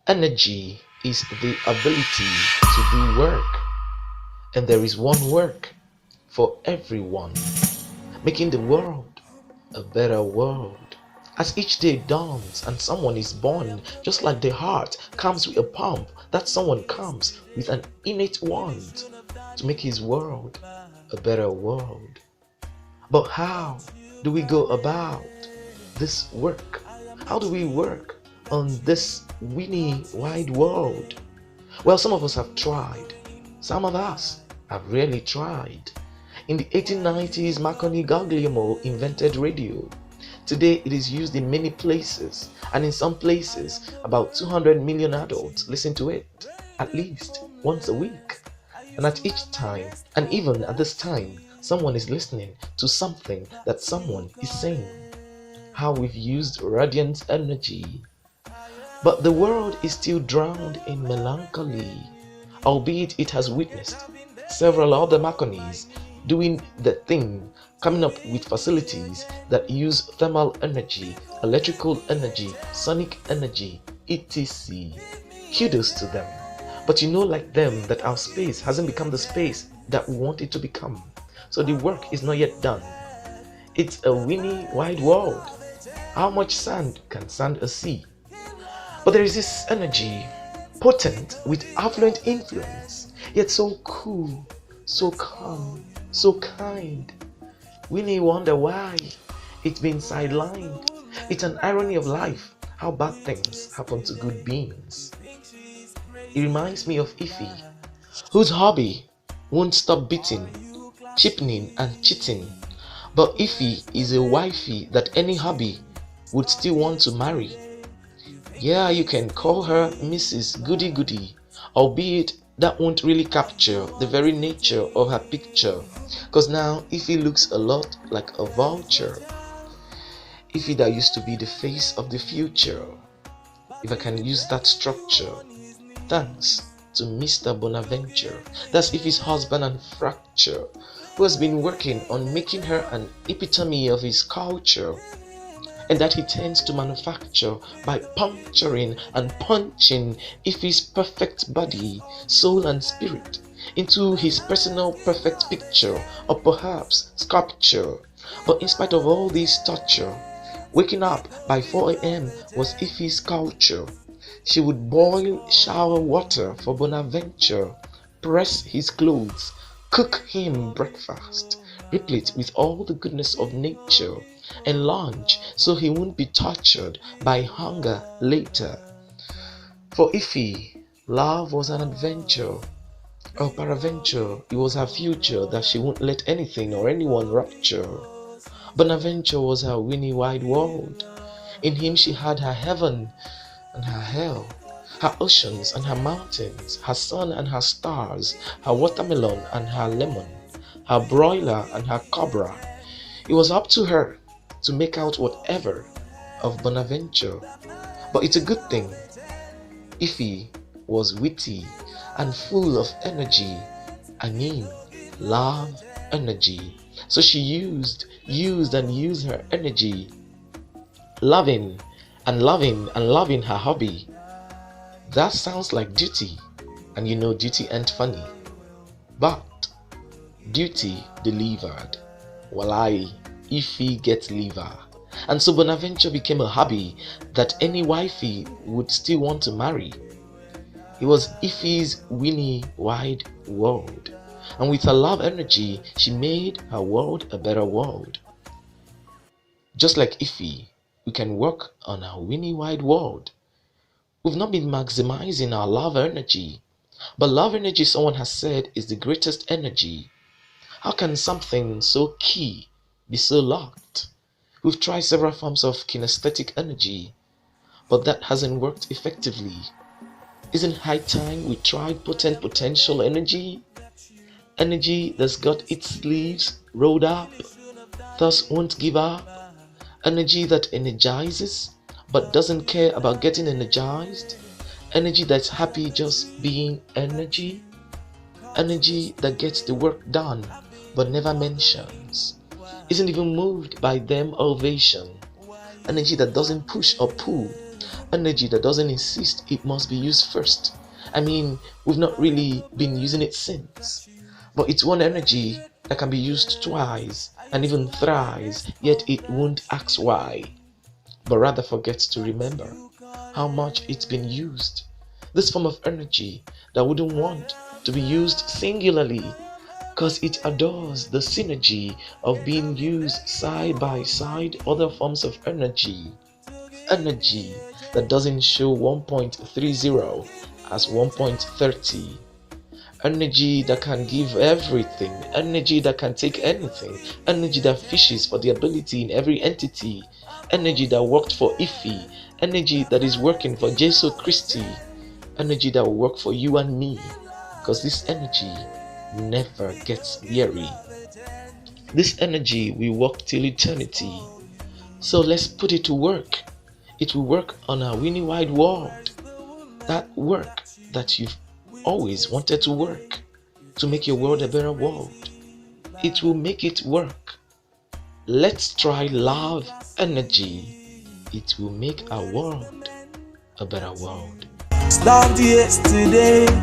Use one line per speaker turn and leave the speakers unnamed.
Energy is the ability to do work, and there is one work for everyone, making the world a better world. As each day dawns and someone is born, just like the heart comes with a pump, that someone comes with an innate want to make his world a better world. But how do we go about this work? How do we work on this winny wide world? Well, some of us have tried. Some of us have really tried. In the 1890s, Marconi Guglielmo invented radio. Today, it is used in many places, and in some places, about 200 million adults listen to it at least once a week. And at each time, and even at this time, someone is listening to something that someone is saying. How we've used radiant energy. But the world is still drowned in melancholy, albeit it has witnessed several other Marconis doing the thing, coming up with facilities that use thermal energy, electrical energy, sonic energy, etc. Kudos to them. But like them, that our space hasn't become the space that we want it to become. So the work is not yet done. It's a winny wide world. How much sand can sand a sea? But there is this energy, potent with affluent influence, yet so cool, so calm, so kind. We may wonder why it's been sidelined. It's an irony of life, how bad things happen to good beings. It reminds me of Ify, whose hobby won't stop beating, cheapening and cheating. But Ify is a wifey that any hobby would still want to marry. Yeah, you can call her Mrs. Goody Goody, albeit that won't really capture the very nature of her picture, because now Ify looks a lot like a vulture. Ify that used to be the face of the future, if I can use that structure, thanks to Mr. Bonaventure, that's Ify's husband and fracture, who has been working on making her an epitome of his culture, and that he tends to manufacture by puncturing and punching Ify's perfect body, soul and spirit into his personal perfect picture, or perhaps sculpture. But in spite of all this torture, waking up by 4 a.m. was Ify's culture. She would boil shower water for Bonaventure, press his clothes, cook him breakfast, replete with all the goodness of nature, and lunch so he won't be tortured by hunger later. For Ify, love was an adventure, or peradventure it was her future that she won't let anything or anyone rupture. Bonaventure was her winny wide world. In him she had her heaven and her hell, her oceans and her mountains, her sun and her stars, her watermelon and her lemon, her broiler and her cobra. It was up to her to make out whatever of Bonaventure. But it's a good thing. Ify was witty and full of energy. I mean, love energy. So she used her energy, loving and loving and loving her hobby. That sounds like duty, and duty ain't funny. But duty delivered. Wallahi, Ify gets liver. And so Bonaventure became a hobby that any wifey would still want to marry. It was Ify's winny wide world. And with her love energy, she made her world a better world. Just like Ify, we can work on our winny wide world. We've not been maximizing our love energy. But love energy, someone has said, is the greatest energy. How can something so key be so locked? We've tried several forms of kinesthetic energy, but that hasn't worked effectively. Isn't it high time we tried potent potential energy? Energy that's got its sleeves rolled up, thus won't give up. Energy that energizes, but doesn't care about getting energized. Energy that's happy just being energy. Energy that gets the work done, but never mentions, isn't even moved by them ovation. Energy that doesn't push or pull, Energy that doesn't insist it must be used first. I mean, we've not really been using it since. But it's one energy that can be used twice and even thrice, yet it won't ask why, but rather forgets to remember how much it's been used. This form of energy that wouldn't want to be used singularly because it adores the synergy of being used side by side other forms of energy. Energy that doesn't show 1.30 as 1.30. Energy that can give everything, energy that can take anything, energy that fishes for the ability in every entity, energy that worked for Ife, energy that is working for Jesu Christi, energy that will work for you and me, because this energy never gets weary. This energy will work till eternity. So let's put it to work. It will work on our winnie wide world. That work that you've always wanted to work to make your world a better world. It will make it work. Let's try love energy. It will make our world a better world.
Stop the yesterday.